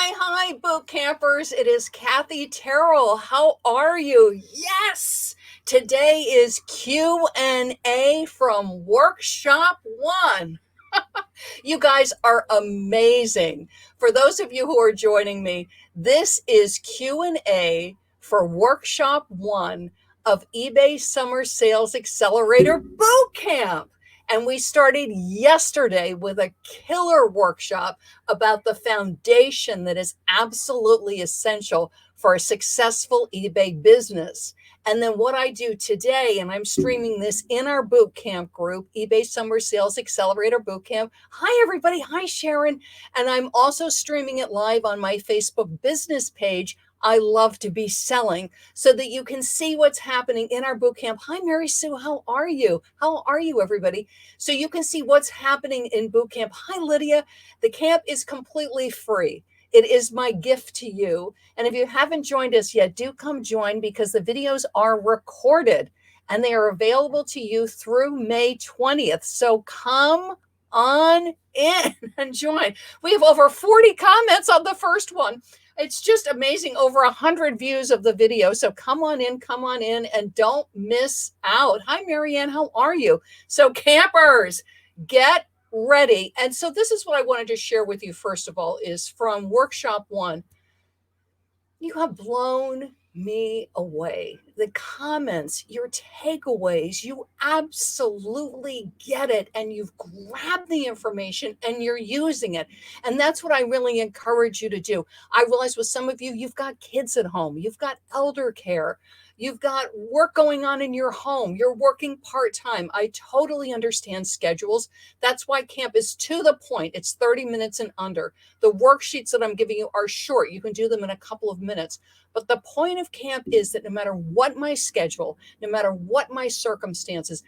Hi, boot campers. It is Kathy Terrell. How are you? Yes, today is Q&A from Workshop 1. You guys are amazing. For those of you who are joining me, this is Q&A for Workshop 1 of eBay Summer Sales Accelerator Boot Camp. And we started yesterday with a killer workshop about the foundation that is absolutely essential for a successful eBay business. And then what I do today, and I'm streaming this in our boot camp group, eBay Summer Sales Accelerator Boot Camp. Hi, everybody. Hi, Sharon. And I'm also streaming it live on my Facebook business page. I love to be selling, so that you can see what's happening in our boot camp. Hi, Mary Sue. How are you? How are you, everybody? So you can see what's happening in boot camp. Hi, Lydia. The camp is completely free. It is my gift to you. And if you haven't joined us yet, do come join, because the videos are recorded and they are available to you through May 20th. So come on in and join. We have over 40 comments on the first one. It's just amazing. Over 100 views of the video. So come on in, and don't miss out. Hi, Marianne. How are you? So campers, get ready. And so this is what I wanted to share with you, first of all, is from Workshop 1. You have blown me away. The comments, your takeaways, you absolutely get it, and you've grabbed the information and you're using it. And that's what I really encourage you to do. I realize with some of you, you've got kids at home, you've got elder care, you've got work going on in your home, you're working part-time. I totally understand schedules. That's why camp is to the point. It's 30 minutes and under. The worksheets that I'm giving you are short. You can do them in a couple of minutes. But the point of camp is that no matter what my schedule, no matter what my circumstances,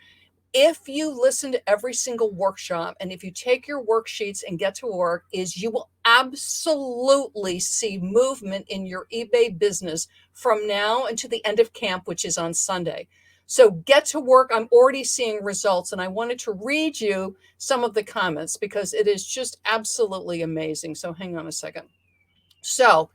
if you listen to every single workshop, and if you take your worksheets and get to work, is you will absolutely see movement in your eBay business from now until the end of camp, which is on Sunday. So get to work. I'm already seeing results, and I wanted to read you some of the comments because it is just absolutely amazing. So hang on a second. So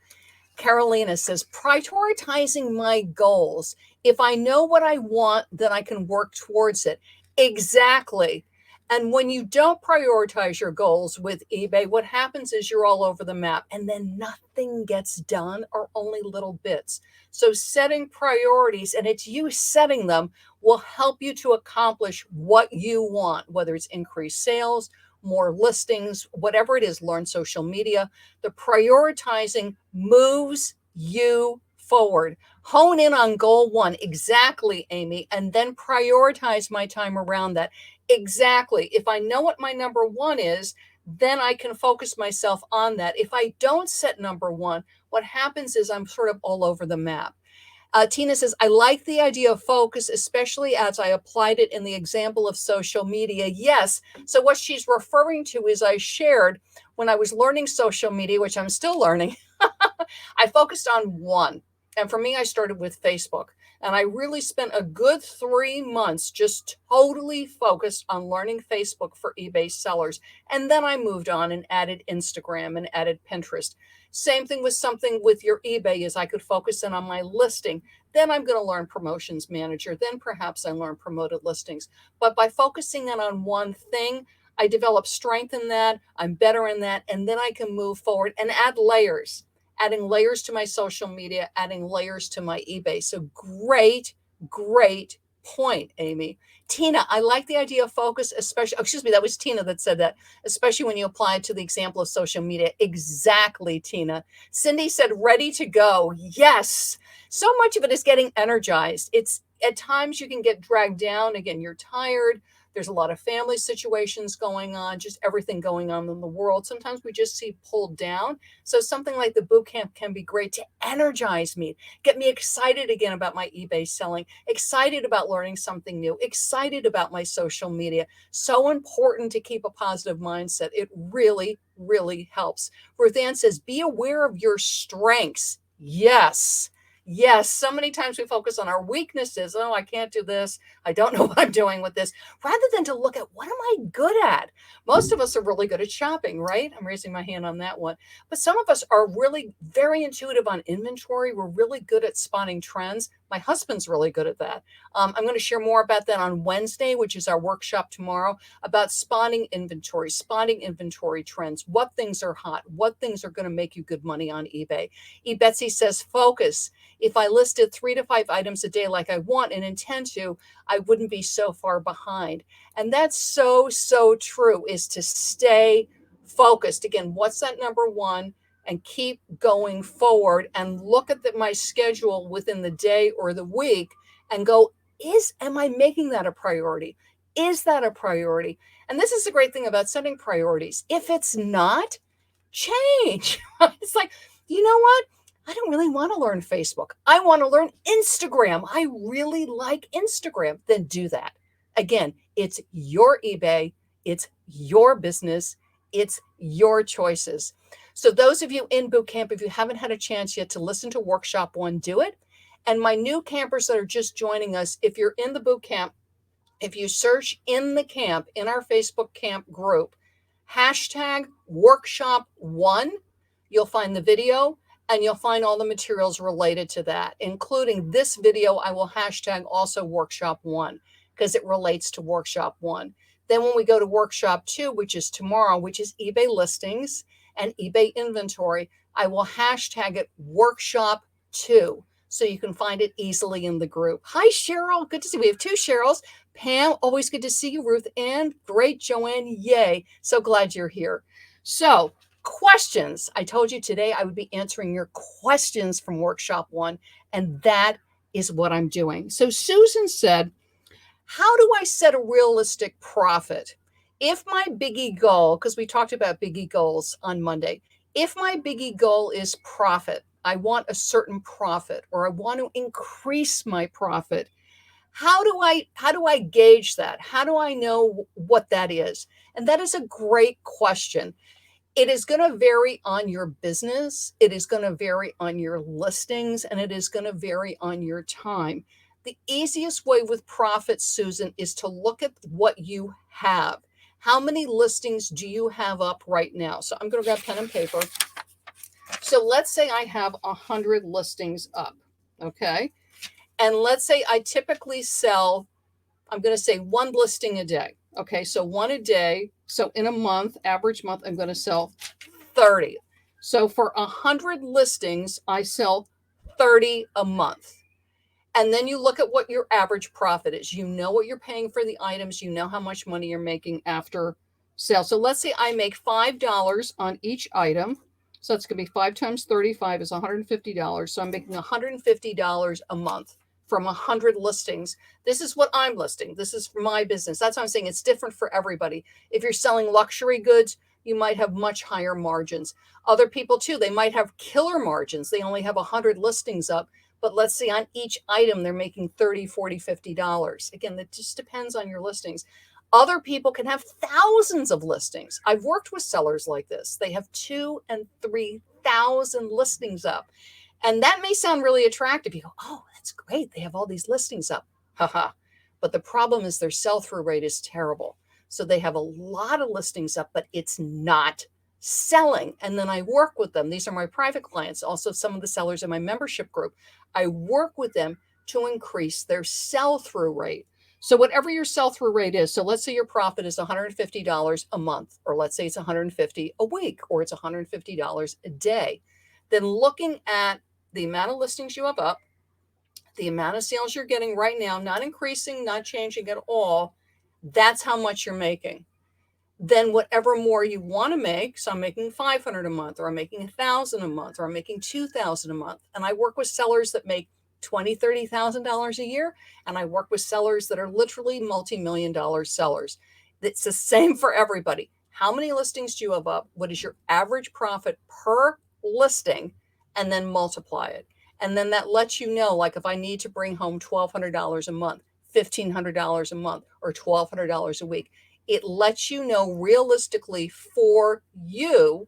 Carolina says, prioritizing my goals. If I know what I want, then I can work towards it. Exactly. And when you don't prioritize your goals with eBay, what happens is you're all over the map, and then nothing gets done, or only little bits. So setting priorities, and it's you setting them, will help you to accomplish what you want, whether it's increased sales, more listings, whatever it is, learn social media. The prioritizing moves you forward. Hone in on goal 1. Exactly, Amy. And then prioritize my time around that. Exactly. If I know what my number 1 is, then I can focus myself on that. If I don't set number 1, what happens is I'm sort of all over the map. Tina says, I like the idea of focus, especially as I applied it in the example of social media. Yes. So what she's referring to is I shared when I was learning social media, which I'm still learning, I focused on one. And for me, I started with Facebook. And I really spent a good 3 months just totally focused on learning Facebook for eBay sellers. And then I moved on and added Instagram and added Pinterest. Same thing with something with your eBay is I could focus in on my listing. Then I'm going to learn Promotions Manager. Then perhaps I learn promoted listings. But by focusing in on one thing, I develop strength in that. I'm better in that. And then I can move forward and add layers. Adding layers to my social media, adding layers to my eBay. So great point, Amy. Tina, I like the idea of focus, especially, that was Tina that said that, especially when you apply it to the example of social media. Exactly, Tina. Cindy said, ready to go. Yes. So much of it is getting energized. It's at times you can get dragged down. Again, you're tired. There's a lot of family situations going on, just everything going on in the world. Sometimes we just see pulled down. So something like the boot camp can be great to energize me, get me excited again about my eBay selling, excited about learning something new, excited about my social media. So important to keep a positive mindset. It really helps. Ruth Ann says, be aware of your strengths. Yes. Yes, so many times we focus on our weaknesses. Oh, I can't do this. I don't know what I'm doing with this, rather than to look at what am I good at? Most of us are really good at shopping, right? I'm raising my hand on that one. But some of us are really very intuitive on inventory. We're really good at spotting trends. My husband's really good at that. I'm going to share more about that on Wednesday, which is our workshop tomorrow, about spotting inventory trends, what things are hot, what things are going to make you good money on eBay. Betsy says, focus. If I listed 3 to 5 items a day like I want and intend to, I wouldn't be so far behind. And that's so, so true, is to stay focused. Again, what's that number one? And keep going forward and look at my schedule within the day or the week and go, am I making that a priority? Is that a priority? And this is the great thing about setting priorities. If it's not, change. It's like, you know what? I don't really want to learn Facebook. I want to learn Instagram. I really like Instagram. Then do that. Again, it's your eBay. It's your business. It's your choices. So those of you in boot camp, if you haven't had a chance yet to listen to Workshop 1, do it. And my new campers that are just joining us, if you're in the boot camp, if you search in the camp, in our Facebook camp group, hashtag workshop 1, you'll find the video and you'll find all the materials related to that, including this video. I will hashtag also workshop 1 because it relates to workshop 1. Then when we go to workshop 2, which is tomorrow, which is eBay listings and eBay inventory, I will hashtag it workshop 2. So you can find it easily in the group. Hi, Cheryl. Good to see you. We have 2 Cheryls. Pam, always good to see you. Ruth Ann, great. Joanne, yay. So glad you're here. So questions. I told you today I would be answering your questions from Workshop 1, and that is what I'm doing. So Susan said, how do I set a realistic profit? If my biggie goal, because we talked about biggie goals on Monday, if my biggie goal is profit, I want a certain profit, or I want to increase my profit, how do I gauge that? How do I know what that is? And that is a great question. It is going to vary on your business. It is going to vary on your listings, and it is going to vary on your time. The easiest way with profit, Susan, is to look at what you have. How many listings do you have up right now? So I'm going to grab pen and paper. So let's say I have 100 listings up, okay? And let's say I typically sell, I'm going to say 1 listing a day. Okay, so 1 a day. So in a month, average month, I'm going to sell 30. So for 100 listings, I sell 30 a month. And then you look at what your average profit is. You know what you're paying for the items. You know how much money you're making after sale. So let's say I make $5 on each item. So it's going to be 5 times 35 is $150. So I'm making $150 a month from 100 listings. This is what I'm listing. This is for my business. That's what I'm saying. It's different for everybody. If you're selling luxury goods, you might have much higher margins. Other people too, they might have killer margins. They only have 100 listings up, but let's say on each item, they're making $30, $40, $50. Again, that just depends on your listings. Other people can have thousands of listings. I've worked with sellers like this. They have 2,000 and 3,000 listings up. And that may sound really attractive. You go, oh, that's great. They have all these listings up. Haha. But the problem is their sell-through rate is terrible. So they have a lot of listings up, but it's not selling. And then I work with them. These are my private clients, also some of the sellers in my membership group. I work with them to increase their sell-through rate. So whatever your sell-through rate is, so let's say your profit is $150 a month, or let's say it's $150 a week, or it's $150 a day. Then looking at the amount of listings you have up, the amount of sales you're getting right now, not increasing, not changing at all, that's how much you're making. Then whatever more you want to make, so I'm making $500 a month, or I'm making $1,000 a month, or I'm making $2,000 a month. And I work with sellers that make $20,000, $30,000 a year. And I work with sellers that are literally multi-million-dollar sellers. It's the same for everybody. How many listings do you have up? What is your average profit per listing? And then multiply it. And then that lets you know, like if I need to bring home $1,200 a month, $1,500 a month, or $1,200 a week, it lets you know realistically for you,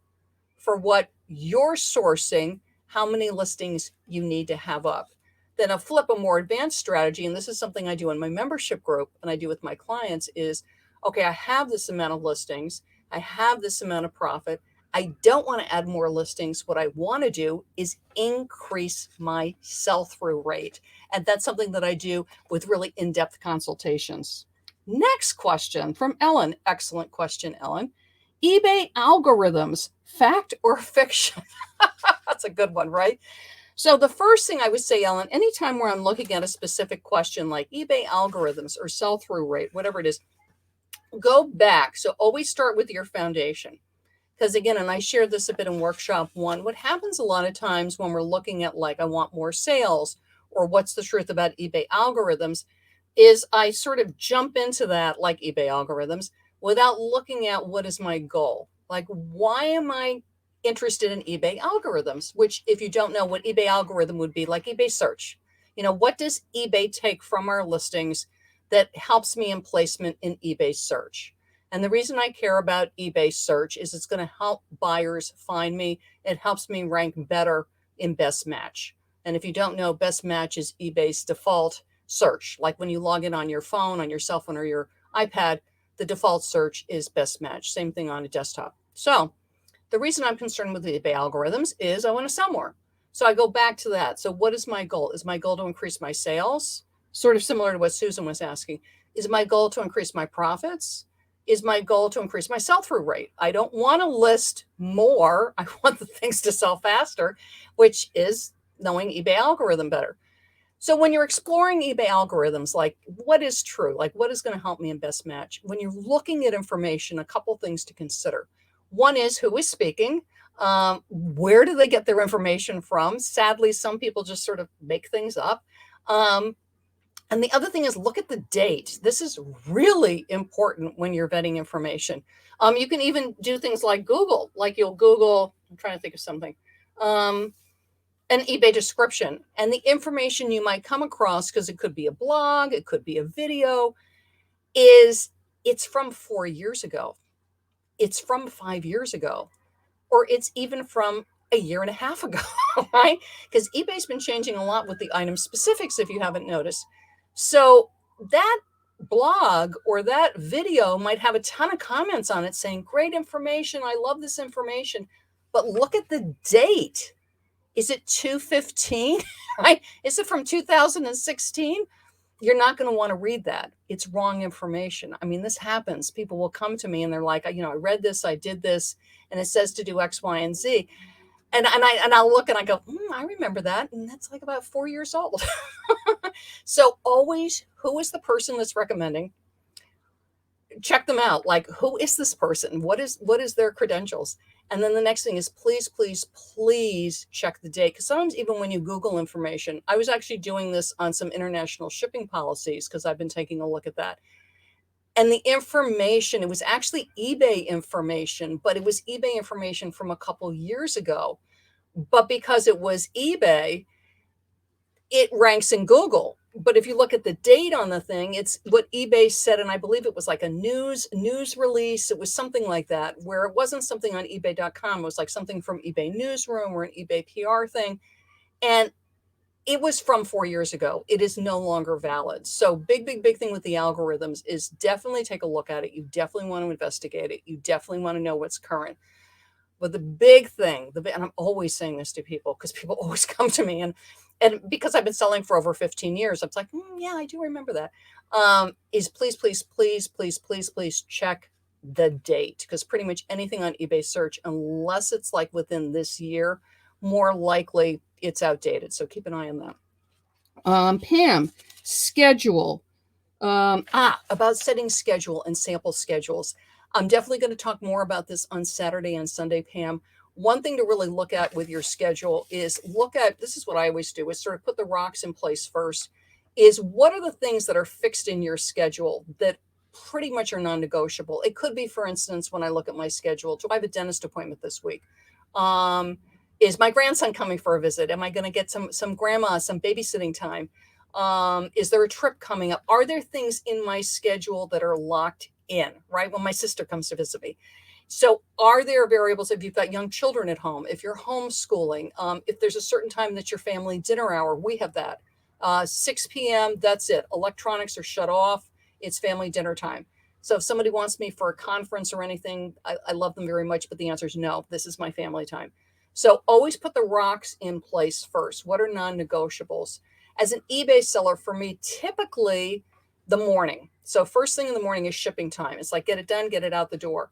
for what you're sourcing, how many listings you need to have up. Then a more advanced strategy, and this is something I do in my membership group and I do with my clients, is okay, I have this amount of listings, I have this amount of profit. I don't want to add more listings. What I want to do is increase my sell-through rate. And that's something that I do with really in-depth consultations. Next question from Ellen. Excellent question, Ellen. eBay algorithms, fact or fiction? That's a good one, right? So the first thing I would say, Ellen, anytime where I'm looking at a specific question like eBay algorithms or sell-through rate, whatever it is, go back. So always start with your foundation. Because again, and I shared this a bit in workshop 1, what happens a lot of times when we're looking at like, I want more sales or what's the truth about eBay algorithms, is I sort of jump into that like eBay algorithms without looking at what is my goal. Like, why am I interested in eBay algorithms? Which, if you don't know what eBay algorithm would be, like eBay search. What does eBay take from our listings that helps me in placement in eBay search? And the reason I care about eBay search is it's going to help buyers find me. It helps me rank better in best match. And if you don't know, best match is eBay's default search. Like when you log in on your phone, on your cell phone or your iPad, the default search is best match. Same thing on a desktop. So the reason I'm concerned with the eBay algorithms is I want to sell more. So I go back to that. So what is my goal? Is my goal to increase my sales? Sort of similar to what Susan was asking. Is my goal to increase my profits? Is my goal to increase my sell-through rate? I don't want to list more. I want the things to sell faster, which is knowing eBay algorithm better. So when you're exploring eBay algorithms, like what is true? Like what is going to help me in best match? When you're looking at information, a couple things to consider. One is who is speaking. Where do they get their information from? Sadly, some people just sort of make things up. And the other thing is look at the date. This is really important when you're vetting information. You can even do things like Google, like you'll Google, I'm trying to think of something, an eBay description. And the information you might come across, because it could be a blog, it could be a video, it's from 4 years ago. It's from 5 years ago, or it's even from a year and a half ago, right? Because eBay's been changing a lot with the item specifics, if you haven't noticed. So that blog or that video might have a ton of comments on it saying, great information. I love this information. But look at the date. Is it 2/15? Right? Is it from 2016? You're not going to want to read that. It's wrong information. I mean, this happens. People will come to me and they're like, I read this, I did this, and it says to do X, Y, and Z. And I'll look and I go, I remember that. And that's like about 4 years old. So always, who is the person that's recommending? Check them out. Like, who is this person? What is their credentials? And then the next thing is please, please, please check the date. Because sometimes even when you Google information, I was actually doing this on some international shipping policies because I've been taking a look at that. And the information, it was actually eBay information, but it was eBay information from a couple years ago. But because it was eBay, it ranks in Google. But if you look at the date on the thing, it's what eBay said, and I believe it was like a news release. It was something like that, where it wasn't something on eBay.com. It was like something from eBay Newsroom or an eBay PR thing. And it was from 4 years ago. It is no longer valid. So big thing with the algorithms is definitely take a look at it. You definitely want to investigate it. You definitely want to know what's current. But the big thing, and I'm always saying this to people because people always come to me and because I've been selling for over 15 years, I'm like, yeah, I do remember that. Is please, please, please, please, please, please check the date, because pretty much anything on eBay search, unless it's like within this year, more likely it's outdated. So keep an eye on that. Pam, schedule. About setting schedule and sample schedules. I'm definitely going to talk more about this on Saturday and Sunday, Pam. One thing to really look at with your schedule is this is what I always do, is sort of put the rocks in place first, is what are the things that are fixed in your schedule that pretty much are non-negotiable. It could be, for instance, when I look at my schedule, do I have a dentist appointment this week? Is my grandson coming for a visit? Am I going to get some grandma, some babysitting time? Is there a trip coming up? Are there things in my schedule that are locked in, right? When my sister comes to visit me. So are there variables if you've got young children at home, if you're homeschooling, if there's a certain time that's your family dinner hour, we have that. 6 p.m., that's it. Electronics are shut off. It's family dinner time. So if somebody wants me for a conference or anything, I love them very much, but the answer is no, this is my family time. So always put the rocks in place first. What are non-negotiables? As an eBay seller, for me, typically the morning. So first thing in the morning is shipping time. It's like, get it done, get it out the door.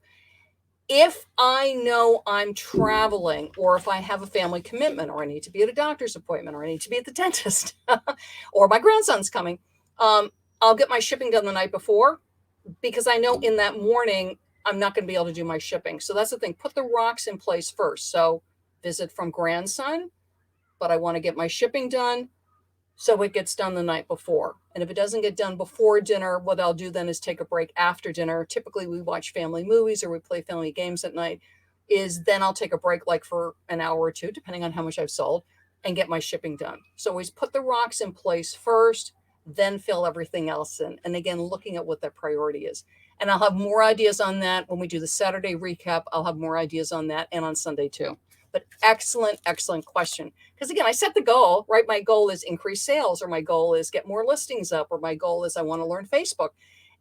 If I know I'm traveling, or if I have a family commitment, or I need to be at a doctor's appointment, or I need to be at the dentist, or my grandson's coming, I'll get my shipping done the night before, because I know in that morning I'm not going to be able to do my shipping. So that's the thing. Put the rocks in place first. So visit from grandson, but I want to get my shipping done, so it gets done the night before. And if it doesn't get done before dinner, what I'll do then is take a break after dinner. Typically we watch family movies or we play family games at night. Is then I'll take a break like for an hour or two, depending on how much I've sold, and get my shipping done. So always put the rocks in place first, then fill everything else in. And again, looking at what that priority is. And I'll have more ideas on that when we do the Saturday recap. I'll have more ideas on that, and on Sunday too. But excellent, excellent question. Because again, I set the goal, right? My goal is increase sales, or my goal is get more listings up, or my goal is I want to learn Facebook.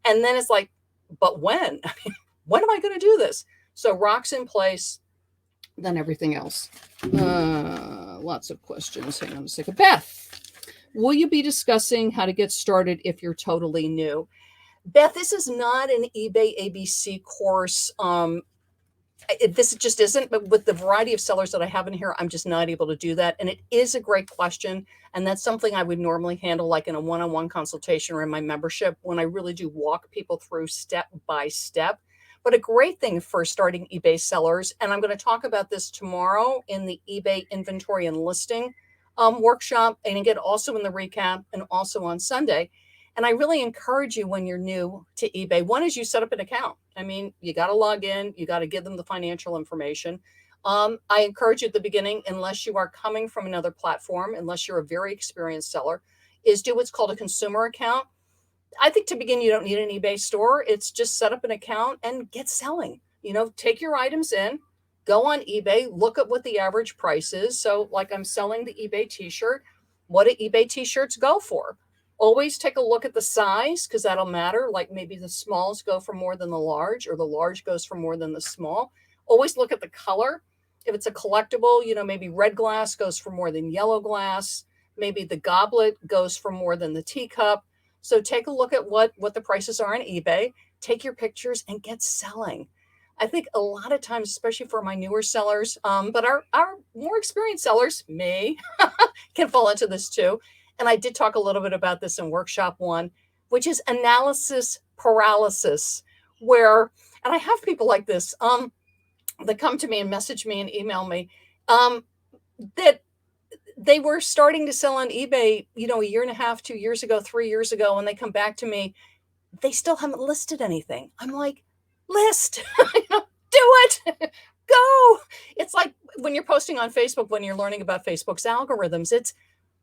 And then it's like, but when? I mean, when am I going to do this? So rocks in place, then everything else. Lots of questions. Hang on a second. Beth, will you be discussing how to get started if you're totally new? Beth, this is not an eBay ABC course. This just isn't, but with the variety of sellers that I have in here, I'm just not able to do that. And it is a great question. And that's something I would normally handle like in a one-on-one consultation or in my membership, when I really do walk people through step by step. But a great thing for starting eBay sellers, and I'm going to talk about this tomorrow in the eBay inventory and listing workshop, and again, also in the recap, and also on Sunday. And I really encourage you, when you're new to eBay, one is you set up an account. I mean, you got to log in, you got to give them the financial information. I encourage you at the beginning, unless you are coming from another platform, unless you're a very experienced seller, is do what's called a consumer account. I think to begin, you don't need an eBay store. It's just set up an account and get selling. Take your items in, go on eBay, look at what the average price is. So like I'm selling the eBay t-shirt. What do eBay t-shirts go for? Always take a look at the size, because that'll matter. Like maybe the smalls go for more than the large, or the large goes for more than the small. Always look at the color. If it's a collectible, maybe red glass goes for more than yellow glass. Maybe the goblet goes for more than the teacup. So take a look at what the prices are on eBay, take your pictures, and get selling. I think a lot of times, especially for my newer sellers, but our more experienced sellers, me, can fall into this too. And I did talk a little bit about this in workshop 1, which is analysis paralysis, and I have people like this that come to me and message me and email me that they were starting to sell on eBay, a year and a half, 2 years ago, 3 years ago, and they come back to me, they still haven't listed anything. I'm like, list, do it, go. It's like when you're posting on Facebook, when you're learning about Facebook's algorithms, it's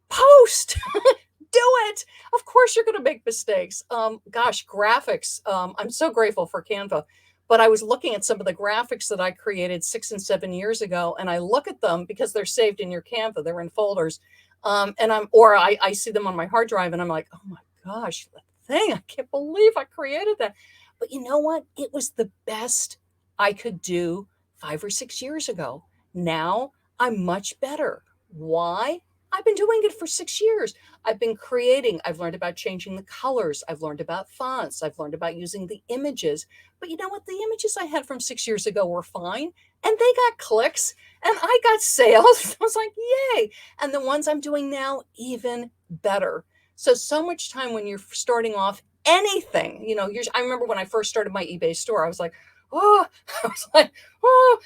post, do it. Of course you're going to make mistakes. Graphics. I'm so grateful for Canva, but I was looking at some of the graphics that I created 6 and 7 years ago, and I look at them because they're saved in your Canva. They're in folders. I see them on my hard drive, and I'm like, oh my gosh, that thing, I can't believe I created that. But you know what? It was the best I could do 5 or 6 years ago. Now I'm much better. Why? I've been doing it for 6 years. I've been creating. I've learned about changing the colors. I've learned about fonts. I've learned about using the images. But you know what? The images I had from 6 years ago were fine, and they got clicks, and I got sales. I was like, yay. And the ones I'm doing now, even better. So much time when you're starting off anything, I remember when I first started my eBay store, I was like, oh,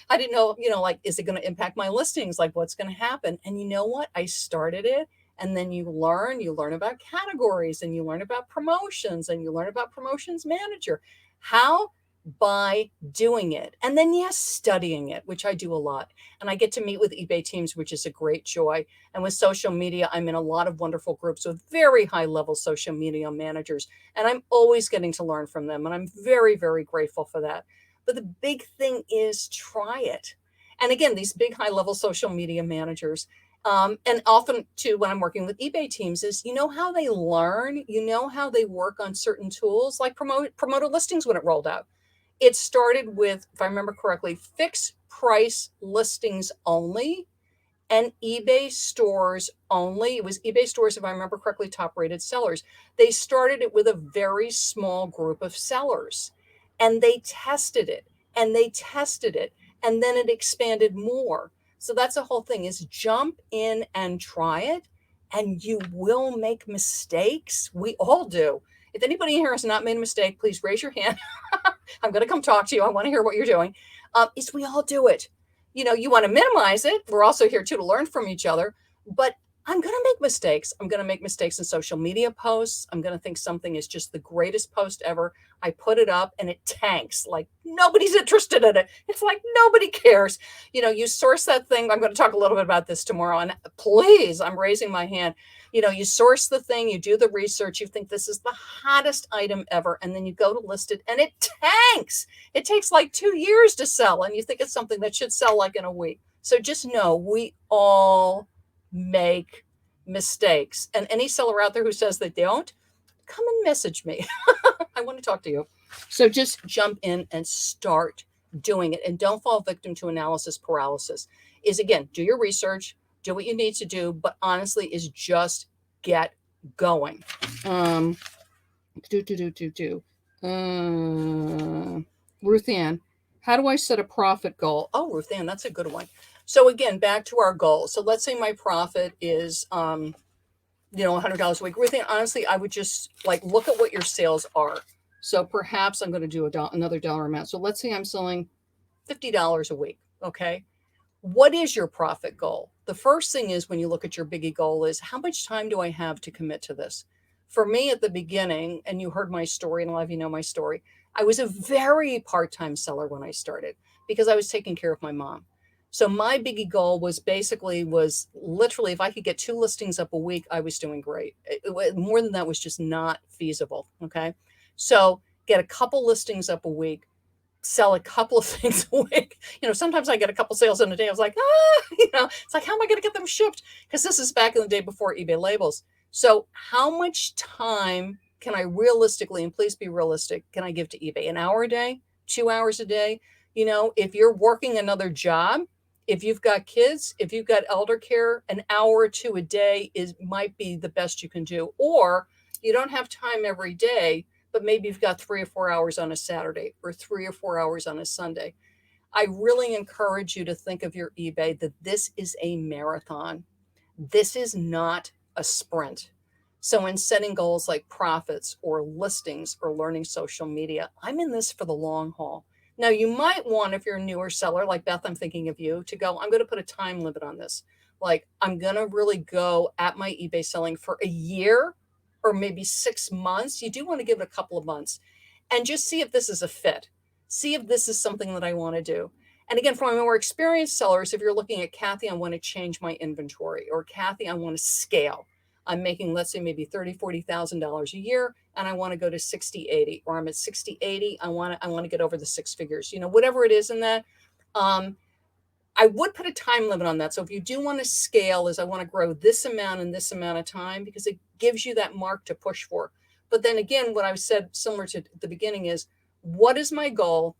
I didn't know, like, is it going to impact my listings? Like, what's going to happen? And you know what? I started it. And then you learn about categories, and you learn about promotions, and you learn about promotions manager. How? By doing it. And then, yes, studying it, which I do a lot. And I get to meet with eBay teams, which is a great joy. And with social media, I'm in a lot of wonderful groups with very high level social media managers. And I'm always getting to learn from them. And I'm very, very grateful for that. But the big thing is try it. And again, these big high level social media managers, and often too, when I'm working with eBay teams, is you know how they learn, you know how they work on certain tools, like promoted listings when it rolled out. It started with, if I remember correctly, fixed price listings only and eBay stores only. It was eBay stores, if I remember correctly, top rated sellers. They started it with a very small group of sellers and they tested it and they tested it and then it expanded more. So that's the whole thing is jump in and try it and you will make mistakes. We all do. If anybody here has not made a mistake, please raise your hand. I'm going to come talk to you. I want to hear what you're doing. Is we all do it. You know, you want to minimize it. We're also here too to learn from each other, but I'm going to make mistakes. I'm going to make mistakes in social media posts. I'm going to think something is just the greatest post ever. I put it up and it tanks like nobody's interested in it. It's like nobody cares. You know, you source that thing. I'm going to talk a little bit about this tomorrow. And please, I'm raising my hand. You know, you source the thing, you do the research, you think this is the hottest item ever, and then you go to list it and it tanks. It takes like 2 years to sell, and you think it's something that should sell like in a week. So just know we all make mistakes. And any seller out there who says they don't, come and message me. I want to talk to you. So just jump in and start doing it. And don't fall victim to analysis paralysis. Is again, do your research, do what you need to do, but honestly is just get going. Ruth Ann, how do I set a profit goal? Oh, Ruth Ann, that's a good one. So again, back to our goal. So let's say my profit is, $100 a week. Ruth Ann, honestly, I would just like look at what your sales are. So perhaps I'm going to do another dollar amount. So let's say I'm selling $50 a week. Okay. What is your profit goal? The first thing is when you look at your biggie goal is how much time do I have to commit to this? For me at the beginning, and you heard my story and a lot of you know my story, I was a very part-time seller when I started because I was taking care of my mom. So my biggie goal was literally if I could get 2 listings up a week, I was doing great. More than that was just not feasible. Okay. So get a couple listings up a week, sell a couple of things a week. Sometimes I get a couple sales in a day. I was like, it's like, how am I going to get them shipped? Because this is back in the day before eBay labels. So how much time can I realistically, and please be realistic, can I give to eBay? An hour a day, 2 hours a day? If you're working another job, if you've got kids, if you've got elder care, an hour or 2 a day might be the best you can do. Or you don't have time every day, but maybe you've got 3 or 4 hours on a Saturday or 3 or 4 hours on a Sunday. I really encourage you to think of your eBay that this is a marathon. This is not a sprint. So in setting goals like profits or listings or learning social media, I'm in this for the long haul. Now you might want, if you're a newer seller, like Beth, I'm thinking of you, to go, I'm going to put a time limit on this. Like I'm going to really go at my eBay selling for a year or maybe 6 months. You do want to give it a couple of months and just see if this is a fit. See if this is something that I want to do. And again, for my more experienced sellers, if you're looking at Kathy, I want to change my inventory, or Kathy, I want to scale. I'm making, let's say maybe $30,000, $40,000 a year, and I want to go to 60, 80, or I'm at 60, 80. I want to get over the 6 figures, whatever it is in that. I would put a time limit on that. So if you do want to scale, I want to grow this amount in this amount of time, because it gives you that mark to push for. But then again, what I've said similar to the beginning is, what is my goal?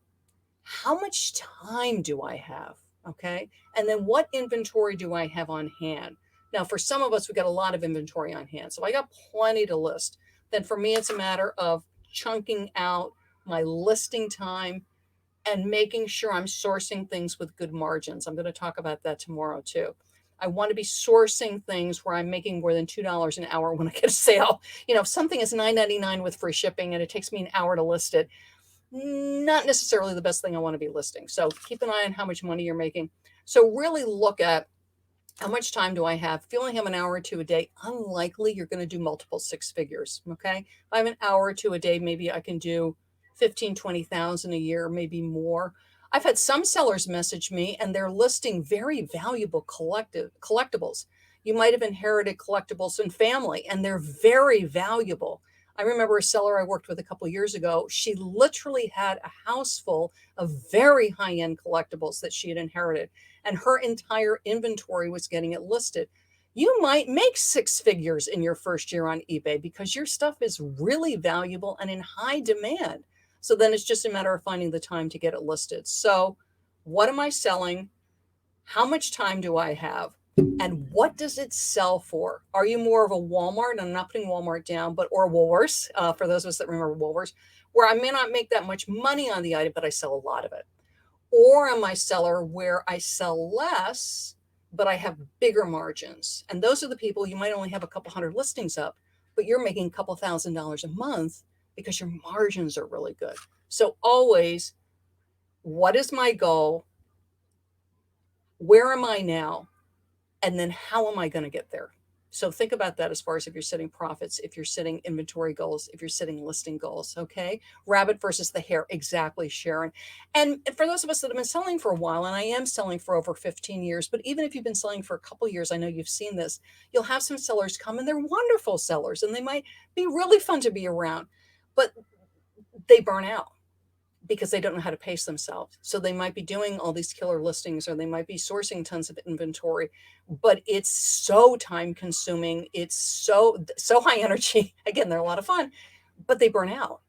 How much time do I have? Okay. And then what inventory do I have on hand? Now, for some of us, we got a lot of inventory on hand. So I got plenty to list. Then for me, it's a matter of chunking out my listing time and making sure I'm sourcing things with good margins. I'm going to talk about that tomorrow too. I want to be sourcing things where I'm making more than $2 an hour when I get a sale. If something is $9.99 with free shipping and it takes me an hour to list it, not necessarily the best thing I want to be listing. So keep an eye on how much money you're making. So really look at how much time do I have? If you only have an hour or 2 a day, unlikely you're going to do multiple 6 figures. Okay. If I have an hour or 2 a day, maybe I can do 15, 20,000 a year, maybe more. I've had some sellers message me and they're listing very valuable collectibles. You might have inherited collectibles in family and they're very valuable. I remember a seller I worked with a couple of years ago. She literally had a house full of very high-end collectibles that she had inherited, and her entire inventory was getting it listed. You might make six figures in your first year on eBay because your stuff is really valuable and in high demand. So then it's just a matter of finding the time to get it listed. So what am I selling? How much time do I have? And what does it sell for? Are you more of a Walmart? And I'm not putting Walmart down, but or Woolworths, for those of us that remember Woolworths, where I may not make that much money on the item, but I sell a lot of it. Or am I seller where I sell less, but I have bigger margins? And those are the people, you might only have a couple hundred listings up, but you're making a couple $1,000s a month because your margins are really good. So always, what is my goal? Where am I now? And then how am I going to get there? So think about that as far as if you're setting profits, if you're setting inventory goals, if you're setting listing goals, okay? Rabbit versus the hare, exactly, Sharon. And for those of us that have been selling for a while, and I am selling for over 15 years, but even if you've been selling for a couple of years, I know you've seen this, you'll have some sellers come and they're wonderful sellers and they might be really fun to be around, but they burn out because they don't know how to pace themselves. So they might be doing all these killer listings or they might be sourcing tons of inventory, but it's so time consuming. It's so high energy. Again, they're a lot of fun, but they burn out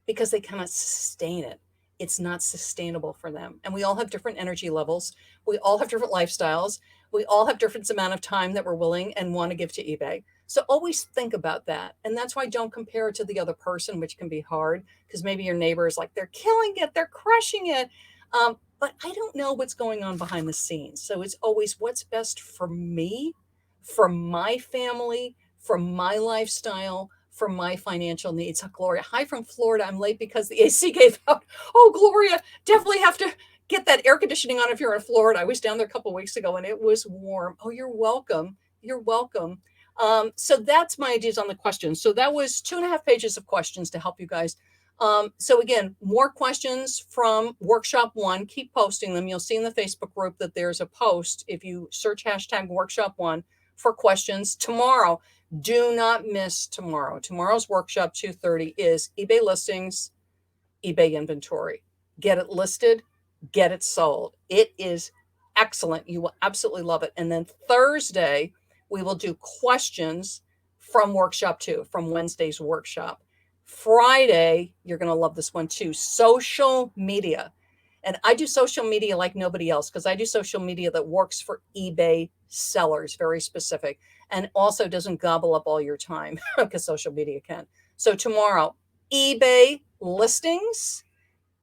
because they cannot sustain it. It's not sustainable for them. And we all have different energy levels. We all have different lifestyles. We all have different amount of time that we're willing and want to give to eBay. So always think about that. And that's why don't compare it to the other person, which can be hard because maybe your neighbor is like, they're killing it, they're crushing it. But I don't know what's going on behind the scenes. So it's always what's best for me, for my family, for my lifestyle, for my financial needs. Gloria, hi from Florida. I'm late because the AC gave out. Oh, Gloria, definitely have to get that air conditioning on if you're in Florida. I was down there a couple of weeks ago and it was warm. Oh, you're welcome. You're welcome. So that's my ideas on the questions. So that was 2.5 pages of questions to help you guys. So again, more questions from workshop 1, keep posting them. You'll see in the Facebook group that there's a post. If you search hashtag workshop 1 for questions tomorrow, do not miss tomorrow. Tomorrow's workshop 2:30 is eBay listings, eBay inventory. Get it listed, get it sold. It is excellent. You will absolutely love it. And then Thursday, we will do questions from workshop 2, from Wednesday's workshop. Friday, you're going to love this one too, social media. And I do social media like nobody else because I do social media that works for eBay sellers, very specific, and also doesn't gobble up all your time because social media can. So tomorrow, eBay listings,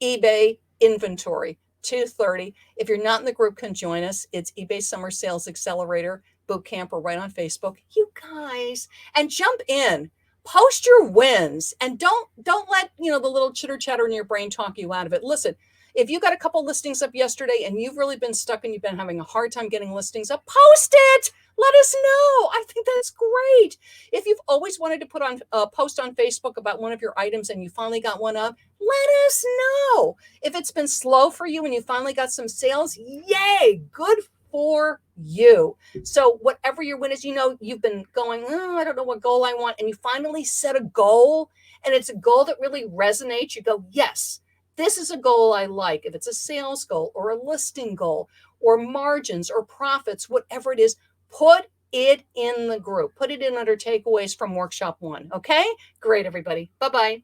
eBay inventory, 2:30. If you're not in the group, can join us. It's eBay Summer Sales Accelerator Bootcamp or right on Facebook. You guys, and jump in. Post your wins and don't let the little chitter chatter in your brain talk you out of it. Listen, if you got a couple listings up yesterday and you've really been stuck and you've been having a hard time getting listings up, post it. Let us know. I think that's great. If you've always wanted to put on a post on Facebook about one of your items and you finally got one up, let us know. If it's been slow for you and you finally got some sales, yay, good for you. So whatever your win is, you've been going, I don't know what goal I want. And you finally set a goal and it's a goal that really resonates. You go, yes, this is a goal I like. If it's a sales goal or a listing goal or margins or profits, whatever it is, put it in the group. Put it in under takeaways from workshop 1. Okay? Great, everybody. Bye-bye.